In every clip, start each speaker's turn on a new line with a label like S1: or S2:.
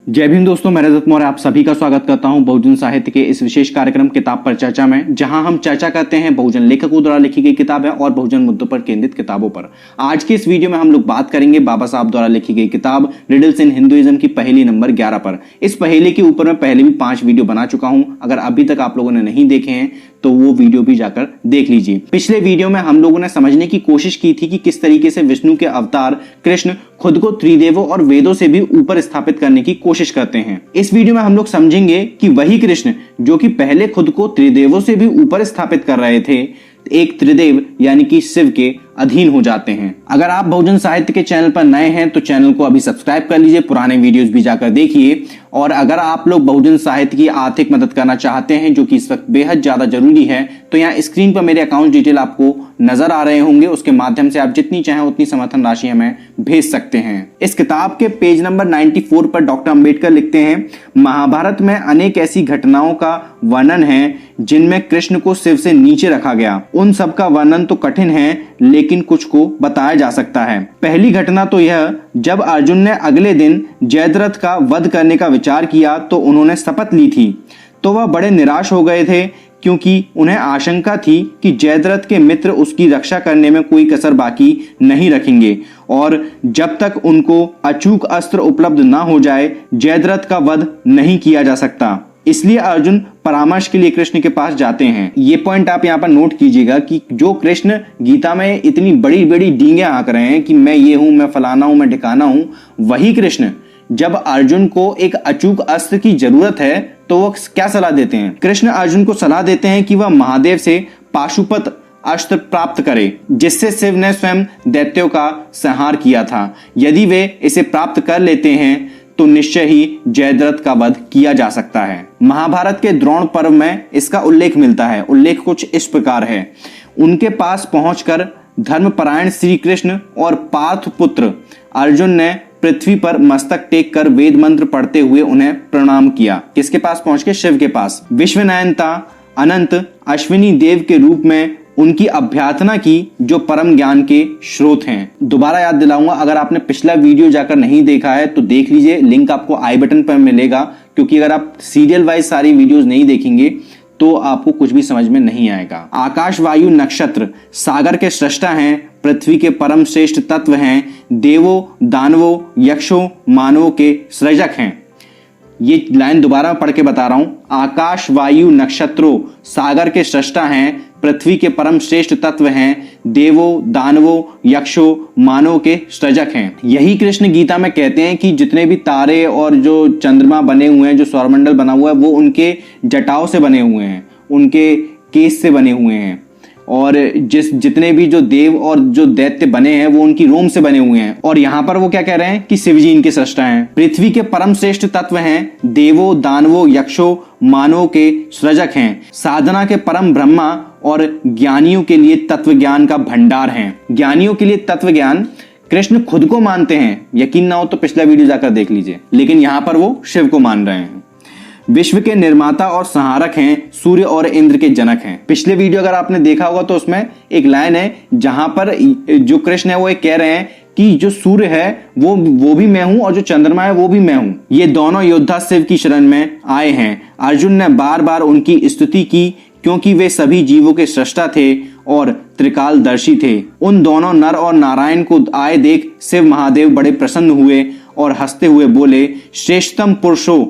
S1: जय भीम दोस्तों, मैं रजत मौर्य आप सभी का स्वागत करता हूं बहुजन साहित्य के इस विशेष कार्यक्रम किताब पर चर्चा में, जहां हम चर्चा करते हैं बहुजन लेखकों द्वारा लिखी गई किताबें और बहुजन मुद्दों पर केंद्रित किताबों पर। आज के इस वीडियो में हम लोग बात करेंगे बाबा साहब द्वारा लिखी गई किताब रिडल्स इन हिंदुइज्म की पहेली नंबर 11 पर। इस पहेली के ऊपर मैं पहले भी 5 वीडियो बना चुका हूं। अगर अभी तक आप लोगों ने नहीं देखे हैं तो वो वीडियो भी जाकर देख लीजिए। पिछले वीडियो में हम लोगों ने समझने की कोशिश की थी कि किस तरीके से विष्णु के अवतार कृष्ण खुद को त्रिदेवों और वेदों से भी ऊपर स्थापित करने की कोशिश करते हैं। इस वीडियो में हम लोग समझेंगे कि वही कृष्ण जो कि पहले खुद को त्रिदेवों से भी ऊपर स्थापित कर रहे थे, एक त्रिदेव यानी कि शिव के अधीन हो जाते हैं। अगर आप बहुजन साहित्य के चैनल पर नए हैं तो चैनल को अभी सब्सक्राइब कर लीजिए, पुराने वीडियोस भी जाकर देखिए। और अगर आप लोग बहुजन साहित्य की आर्थिक मदद करना चाहते हैं, जो कि इस वक्त बेहद ज्यादा जरूरी है, तो यहाँ स्क्रीन पर मेरे अकाउंट डिटेल आपको नजर आ रहे होंगे। उसके माध्यम से आप जितनी चाहें उतनी समर्थन राशि हमें भेज सकते हैं। इस किताब के पेज नंबर 94 पर डॉक्टर अंबेडकर लिखते हैं, महाभारत में अनेक ऐसी घटनाओं का वर्णन है जिनमें कृष्ण को शिव से नीचे रखा गया। उन सब का वर्णन तो कठिन है, लेकिन कुछ को बताया जा सकता है। पहली घटना तो यह, जब अर्जुन ने अगले दिन जयद्रथ का वध करने का विचार किया तो उन्होंने शपथ ली थी, तो वह बड़े निराश हो गए थे, क्योंकि उन्हें आशंका थी कि जयद्रथ के मित्र उसकी रक्षा करने में कोई कसर बाकी नहीं रखेंगे और जब तक उनको अचूक अस्त्र उपलब्ध ना हो जाए जयद्रथ का वध नहीं किया जा सकता। इसलिए अर्जुन परामर्श के लिए कृष्ण के पास जाते हैं। ये पॉइंट आप यहाँ पर नोट कीजिएगा कि जो कृष्ण गीता में इतनी बड़ी बड़ी डींगे हाँक रहे हैं कि मैं ये हूं, मैं फलाना हूं, मैं ढिकाना हूं, वही कृष्ण जब अर्जुन को एक अचूक अस्त्र की जरूरत है तो वो क्या सलाह देते हैं? कृष्ण अर्जुन को सलाह देते हैं कि वह महादेव से पाशुपत अस्त्र प्राप्त करे, जिससे शिव ने स्वयं दैत्यों का संहार किया था। यदि वे इसे प्राप्त कर लेते हैं तो निश्चय ही जयद्रथ का वध किया जा सकता है। महाभारत के द्रोण पर्व में इसका उल्लेख मिलता है। उल्लेख कुछ इस प्रकार है, उनके पास पहुंचकर धर्मपरायण श्री कृष्ण और पार्थ पुत्र अर्जुन ने पृथ्वी पर मस्तक टेक कर वेद मंत्र पढ़ते हुए उन्हें प्रणाम किया। किसके पास पहुंच के? शिव के पास। विश्वनयनता अनंत अश्विनी देव के रूप में उनकी अभ्यर्थना की, जो परम ज्ञान के स्रोत हैं। दोबारा याद दिलाऊंगा, अगर आपने पिछला वीडियो जाकर नहीं देखा है तो देख लीजिए, लिंक आपको आई बटन पर मिलेगा, क्योंकि अगर आप सीरियल वाइज सारी वीडियोस नहीं देखेंगे तो आपको कुछ भी समझ में नहीं आएगा। आकाश वायु नक्षत्र सागर के सृष्टा हैं, पृथ्वी के परम श्रेष्ठ तत्व हैं, देवों दानवों यक्षों मानवों के सृजक हैं। ये लाइन दोबारा पढ़ के बता रहा हूं, आकाश वायु नक्षत्रों सागर के सृष्टा हैं, पृथ्वी के परम श्रेष्ठ तत्व हैं, देवों दानवों यक्षों मानवों के सृजक हैं। यही कृष्ण गीता में कहते हैं कि जितने भी तारे और जो चंद्रमा बने हुए हैं, जो सौरमंडल बना हुआ है, वो उनके जटाओं से बने हुए हैं, उनके केस से बने हुए हैं। और जितने भी जो देव और जो दैत्य बने हैं वो उनकी रोम से बने हुए हैं। और यहाँ पर वो क्या कह रहे हैं कि शिवजी इनके सृष्टा हैं। पृथ्वी के परम श्रेष्ठ तत्व हैं, देवों दानवों यक्षों मानवों के सृजक हैं, साधना के परम ब्रह्मा और ज्ञानियों के लिए तत्व ज्ञान का भंडार हैं। ज्ञानियों के लिए तत्व ज्ञान कृष्ण खुद को मानते हैं, यकीन ना हो तो पिछला वीडियो जाकर देख लीजिए, लेकिन यहाँ पर वो शिव को मान रहे हैं। विश्व के निर्माता और संहारक हैं, सूर्य और इंद्र के जनक हैं। पिछले वीडियो अगर आपने देखा होगा तो उसमें एक लाइन है जहां पर जो कृष्ण है वो एक कह रहे हैं कि जो सूर्य है वो भी मैं हूं और जो चंद्रमा है वो भी मैं हूं। ये दोनों योद्धा शिव की शरण में आए हैं। अर्जुन ने बार बार उनकी स्तुति की, क्योंकि वे सभी जीवों के सृष्टा थे और त्रिकालदर्शी थे। उन दोनों नर और नारायण को आए देख शिव महादेव बड़े प्रसन्न हुए और हंसते हुए बोले, श्रेष्ठतम पुरुषों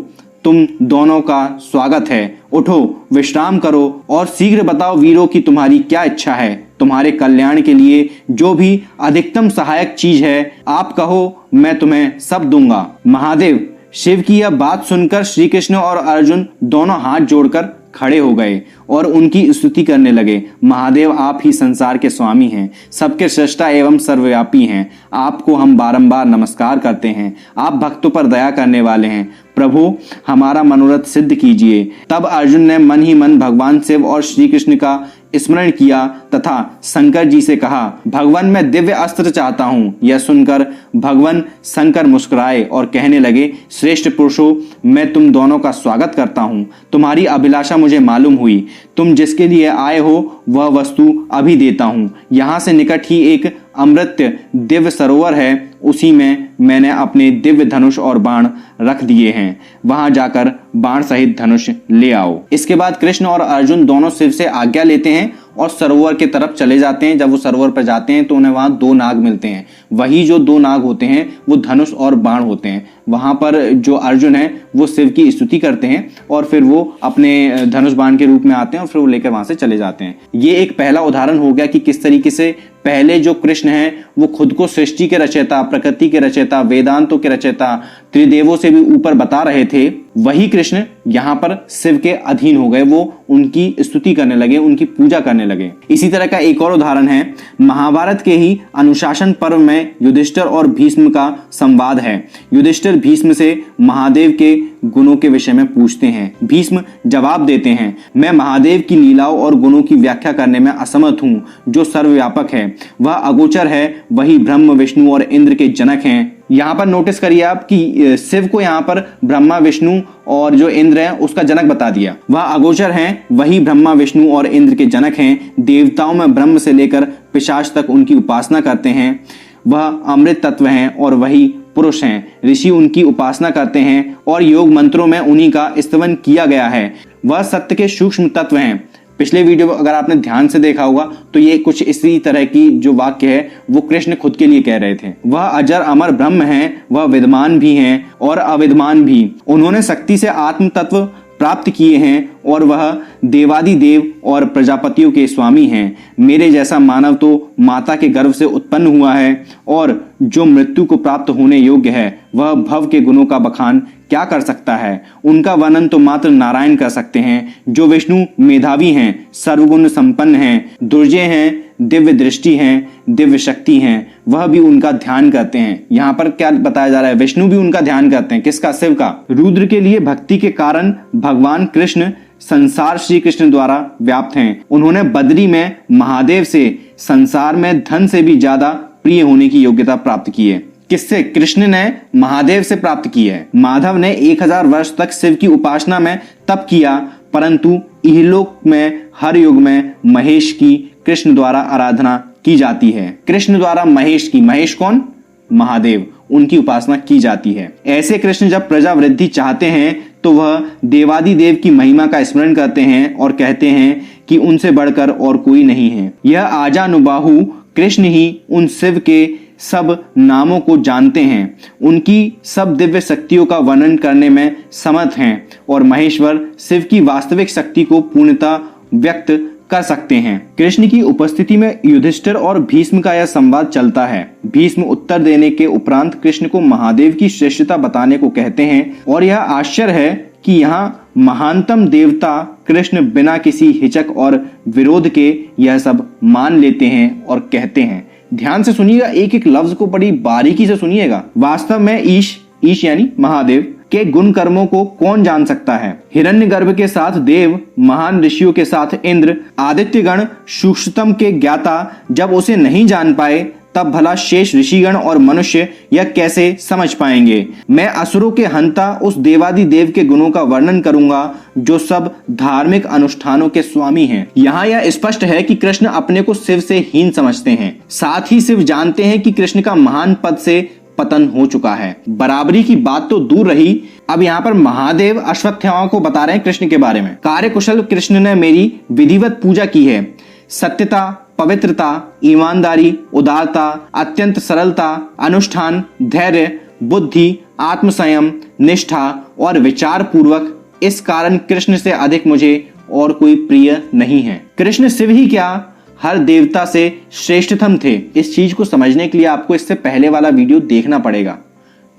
S1: तुम दोनों का स्वागत है, उठो विश्राम करो और शीघ्र बताओ वीरों की तुम्हारी क्या इच्छा है। तुम्हारे कल्याण के लिए जो भी अधिकतम सहायक चीज है आप कहो, मैं तुम्हें सब दूंगा। महादेव शिव की यह बात सुनकर श्री कृष्ण और अर्जुन दोनों हाथ जोड़कर खड़े हो गए और उनकी स्तुति करने लगे। महादेव आप ही संसार के स्वामी हैं, सबके सृष्टा एवं सर्वव्यापी हैं। आपको हम बारंबार नमस्कार करते हैं। आप भक्तों पर दया करने वाले हैं। प्रभु हमारा मनोरथ सिद्ध कीजिए। तब अर्जुन ने मन ही मन भगवान शिव और श्री कृष्ण का स्मरण किया तथा शंकर जी से कहा, भगवान मैं दिव्य अस्त्र चाहता हूँ। यह सुनकर भगवान शंकर मुस्कुराए और कहने लगे, श्रेष्ठ पुरुषों मैं तुम दोनों का स्वागत करता हूँ। तुम्हारी अभिलाषा मुझे मालूम हुई। तुम जिसके लिए आए हो वह वस्तु अभी देता हूँ। यहाँ से निकट ही एक अमृत दिव्य सरोवर है, उसी में मैंने अपने दिव्य धनुष और बाण रख दिए हैं, वहां जाकर बाण सहित धनुष ले आओ। इसके बाद कृष्ण और अर्जुन दोनों शिव से आज्ञा लेते हैं और सरोवर की तरफ चले जाते हैं। जब वो सरोवर पर जाते हैं तो उन्हें वहां दो नाग मिलते हैं। वही जो दो नाग होते हैं वो धनुष और बाण होते हैं। वहां पर जो अर्जुन है वो शिव की स्तुति करते हैं और फिर वो अपने धनुष बाण के रूप में आते हैं और फिर वो लेकर वहां से चले जाते हैं। ये एक पहला उदाहरण हो गया कि किस तरीके से पहले जो कृष्ण हैं वो खुद को सृष्टि के रचयिता, प्रकृति के रचयिता, वेदांतों के रचयिता, त्रिदेवों से भी ऊपर बता रहे थे, वही कृष्ण यहाँ पर शिव के अधीन हो गए। वो उनकी स्तुति करने लगे, उनकी पूजा करने लगे। इसी तरह का एक और उदाहरण है, महाभारत के ही अनुशासन पर्व में युधिष्ठिर और भीष्म का संवाद है। युधिष्ठिर भीष्म से महादेव के गुणों के विषय में पूछते हैं। भीष्म जवाब देते हैं, मैं महादेव की लीलाओं और गुणों की व्याख्या करने में असमर्थ हूँ, जो सर्वव्यापक है। वह अगोचर है, वही ब्रह्म, विष्णु और इंद्र के जनक हैं। यहाँ पर नोटिस करिए आप कि शिव को यहाँ पर ब्रह्मा, विष्णु और जो इंद्र है उसका जनक बता दिया। वह अगोचर हैं, वही ब्रह्मा, विष्णु और इंद्र के जनक हैं। देवताओं में ब्रह्म से लेकर पिशाच तक उनकी उपासना करते हैं। वह अमृत तत्व हैं और वही पुरुष हैं। ऋषि उनकी उपासना करते हैं और योग मंत्रों में उन्हीं का स्तवन किया गया है। वह सत्य के सूक्ष्म तत्व हैं। पिछले वीडियो अगर आपने ध्यान से देखा होगा तो ये कुछ इसी तरह की जो वाक्य है वो कृष्ण खुद के लिए कह रहे थे। वह अजर अमर ब्रह्म हैं, वह विद्वान भी हैं और अविद्वान भी। उन्होंने शक्ति से आत्म तत्व प्राप्त किए हैं और वह देवादि देव और प्रजापतियों के स्वामी हैं। मेरे जैसा मानव तो माता के गर्भ से उत्पन्न हुआ है और जो मृत्यु को प्राप्त होने योग्य है, वह भव के गुणों का बखान क्या कर सकता है। उनका वर्णन तो मात्र नारायण कर सकते हैं। जो विष्णु मेधावी हैं, सर्वगुण संपन्न हैं, दुर्जय हैं, दिव्य दृष्टि हैं, दिव्य शक्ति हैं, वह भी उनका ध्यान करते हैं। यहाँ पर क्या बताया जा रहा है, विष्णु भी उनका ध्यान करते हैं। किसका? शिव का। रुद्र के लिए भक्ति के कारण भगवान कृष्ण संसार श्री कृष्ण द्वारा व्याप्त हैं। उन्होंने बद्री में महादेव से संसार में धन से भी ज्यादा प्रिय होने की योग्यता प्राप्त की है। किससे? कृष्ण ने महादेव से प्राप्त की है। माधव ने 1000 वर्ष तक शिव की उपासना में तप किया, परंतु इहलोक में हर युग में महेश की कृष्ण द्वारा आराधना की जाती है। कृष्ण द्वारा महेश की, महेश कौन? महादेव, उनकी उपासना की जाती है। ऐसे कृष्ण जब प्रजा वृद्धि चाहते हैं तो वह देवादि देव की महिमा का स्मरण करते हैं और कहते हैं कि उनसे बढ़कर और कोई नहीं है। यह आजानुबाहु कृष्ण ही उन शिव के सब नामों को जानते हैं, उनकी सब दिव्य शक्तियों का वर्णन करने में समर्थ हैं और महेश्वर शिव की वास्तविक शक्ति को पूर्णतः व्यक्त कर सकते हैं। कृष्ण की उपस्थिति में युधिष्ठिर और भीष्म का यह संवाद चलता है। भीष्म उत्तर देने के उपरांत कृष्ण को महादेव की श्रेष्ठता बताने को कहते हैं और यह आश्चर्य है कि यहाँ महानतम देवता कृष्ण बिना किसी हिचक और विरोध के यह सब मान लेते हैं और कहते हैं। ध्यान से सुनिएगा, एक एक लफ्ज को बड़ी बारीकी से सुनिएगा। वास्तव में ईश यानी महादेव के गुण कर्मों को कौन जान सकता है। हिरण्यगर्भ के साथ देव, महान ऋषियों के साथ इंद्र, आदित्यगण सूक्ष्मतम के ज्ञाता जब उसे नहीं जान पाए, तब भला शेष ऋषिगण और मनुष्य यह कैसे समझ पाएंगे। मैं असुरों के हंता उस देवादि देव के गुणों का वर्णन करूंगा जो सब धार्मिक अनुष्ठानों के स्वामी हैं। यहाँ यह स्पष्ट है कि कृष्ण अपने को शिव से हीन समझते हैं। साथ ही शिव जानते हैं कि कृष्ण का महान पद से पतन हो चुका है। बराबरी की बात तो दूर रही, अब यहाँ पर महादेव अश्वत्थामा को बता रहे हैं कृष्ण के बारे में। कार्यकुशल कृष्ण ने मेरी विधिवत पूजा की है। सत्यता, पवित्रता, ईमानदारी, उदारता, अत्यंत सरलता, अनुष्ठान, धैर्य, बुद्धि, आत्मसंयम, निष्ठा और विचार पूर्वक, इस कारण कृष्ण से अधिक मुझे और कोई प्रिय नहीं है। कृष्ण शिव ही क्या, हर देवता से श्रेष्ठतम थे। इस चीज को समझने के लिए आपको इससे पहले वाला वीडियो देखना पड़ेगा।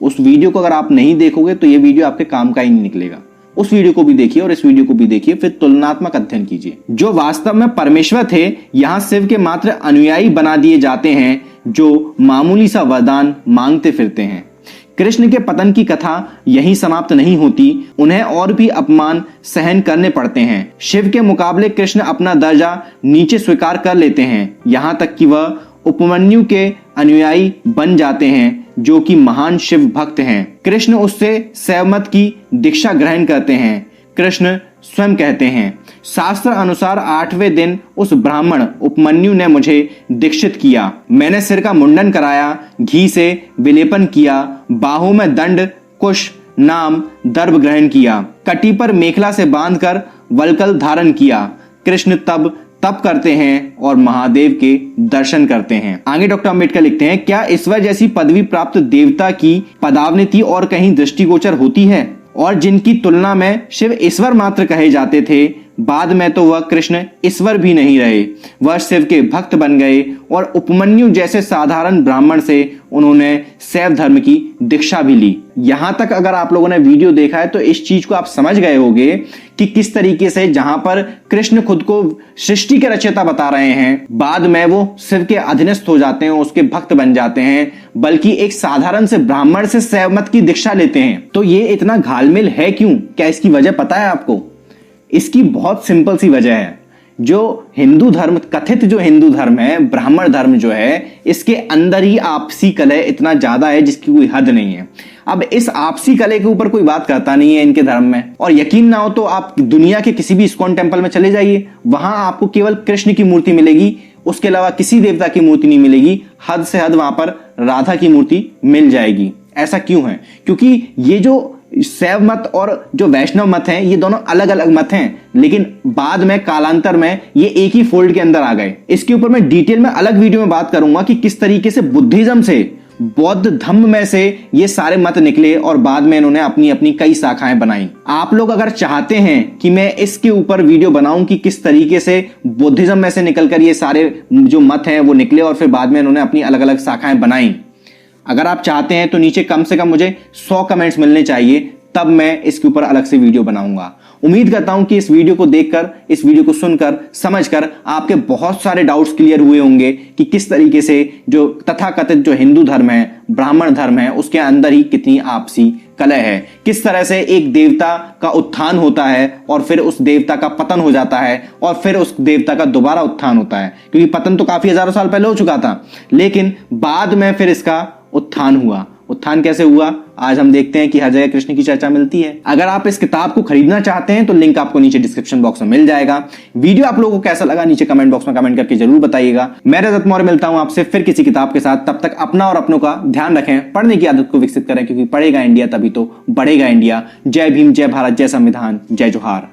S1: उस वीडियो को अगर आप नहीं देखोगे तो ये वीडियो आपके काम का ही नहीं निकलेगा। उस वीडियो को भी देखिए और इस वीडियो को भी देखिए, फिर तुलनात्मक अध्ययन कीजिए। जो वास्तव में परमेश्वर थे, यहाँ शिव के मात्र अनुयायी बना दिए जाते हैं जो मामूली सा वरदान मांगते फिरते हैं। कृष्ण के पतन की कथा यहीं समाप्त नहीं होती, उन्हें और भी अपमान सहन करने पड़ते हैं। शिव के मुकाबले कृष्ण अपना दर्जा नीचे स्वीकार कर लेते हैं, यहाँ तक कि वह उपमन्यु के अनुयायी बन जाते हैं जो कि महान शिव भक्त हैं। कृष्ण उससे शैवमत की दीक्षा ग्रहण करते हैं। कृष्ण स्वयं कहते हैं, शास्त्र अनुसार 8वें दिन उस ब्राह्मण उपमन्यु ने मुझे दीक्षित किया। मैंने सिर का मुंडन कराया, घी से विलेपन किया, बाहों में दंड, कुश, नाम, दर्भ ग्रहण किया, कटी पर मेखला से बांधकर वल्कल धारण किया। कृष्ण तब तप करते हैं और महादेव के दर्शन करते हैं। आगे डॉक्टर अंबेडकर लिखते हैं, क्या ईश्वर जैसी पदवी प्राप्त देवता की पदावनति और कहीं दृष्टिगोचर होती है? और जिनकी तुलना में शिव ईश्वर मात्र कहे जाते थे, बाद में तो वह कृष्ण ईश्वर भी नहीं रहे, वह शिव के भक्त बन गए और उपमन्यु जैसे साधारण ब्राह्मण से उन्होंने शैव धर्म की दीक्षा भी ली। यहां तक अगर आप लोगों ने वीडियो देखा है तो इस चीज को आप समझ गए होंगे कि किस तरीके से जहां पर कृष्ण खुद को सृष्टि के रचयिता बता रहे हैं, बाद में वो शिव के अधीनस्थ हो जाते हैं, उसके भक्त बन जाते हैं, बल्कि एक साधारण से ब्राह्मण से शैव मत की दीक्षा लेते हैं। तो ये इतना घालमेल है क्यों? क्या इसकी वजह पता है आपको? इसकी बहुत सिंपल सी वजह है। जो हिंदू धर्म, कथित जो हिंदू धर्म है, ब्राह्मण धर्म जो है, इसके अंदर ही आपसी कलह इतना ज्यादा है जिसकी कोई हद नहीं है। अब इस आपसी कलह के ऊपर कोई बात करता नहीं है इनके धर्म में। और यकीन ना हो तो आप दुनिया के किसी भी इस्कॉन टेम्पल में चले जाइए, वहां आपको केवल कृष्ण की मूर्ति मिलेगी, उसके अलावा किसी देवता की मूर्ति नहीं मिलेगी। हद से हद वहां पर राधा की मूर्ति मिल जाएगी। ऐसा क्यों है? क्योंकि ये जो शैव मत और जो वैष्णव मत हैं, ये दोनों अलग अलग मत हैं, लेकिन बाद में कालांतर में ये एक ही फोल्ड के अंदर आ गए। इसके ऊपर मैं डिटेल में अलग वीडियो में बात करूंगा कि किस तरीके से बुद्धिज्म से, बौद्ध धम्म में से ये सारे मत निकले और बाद में इन्होंने अपनी अपनी कई शाखाएं बनाई। आप लोग अगर चाहते हैं कि मैं इसके ऊपर वीडियो बनाऊं कि किस तरीके से बुद्धिज्म में से निकलकर ये सारे जो मत हैं वो निकले और फिर बाद में इन्होंने अपनी अलग अलग शाखाएं बनाई, अगर आप चाहते हैं तो नीचे कम से कम मुझे 100 कमेंट्स मिलने चाहिए, तब मैं इसके ऊपर अलग से वीडियो बनाऊंगा। उम्मीद करता हूं कि इस वीडियो को देखकर, इस वीडियो को सुनकर, समझकर आपके बहुत सारे डाउट्स क्लियर हुए होंगे कि किस तरीके से जो तथाकथित जो हिंदू धर्म है, ब्राह्मण धर्म है, उसके अंदर ही कितनी आपसी कलह है, किस तरह से एक देवता का उत्थान होता है और फिर उस देवता का पतन हो जाता है और फिर उस देवता का दोबारा उत्थान होता है। क्योंकि पतन तो काफी हजारों साल पहले हो चुका था, लेकिन बाद में फिर इसका उत्थान हुआ। उत्थान कैसे हुआ, आज हम देखते हैं कि हर जगह कृष्ण की चर्चा मिलती है। अगर आप इस किताब को खरीदना चाहते हैं तो लिंक आपको नीचे डिस्क्रिप्शन बॉक्स में मिल जाएगा। वीडियो आप लोगों को कैसा लगा नीचे कमेंट बॉक्स में कमेंट करके जरूर बताइएगा। मैं रजत मौर्य मिलता हूं आपसे फिर किसी किताब के साथ। तब तक अपना और अपनों का ध्यान रखें, पढ़ने की आदत को विकसित करें, क्योंकि पढ़ेगा इंडिया तभी तो बढ़ेगा इंडिया। जय भीम, जय भारत, जय संविधान, जय जोहार।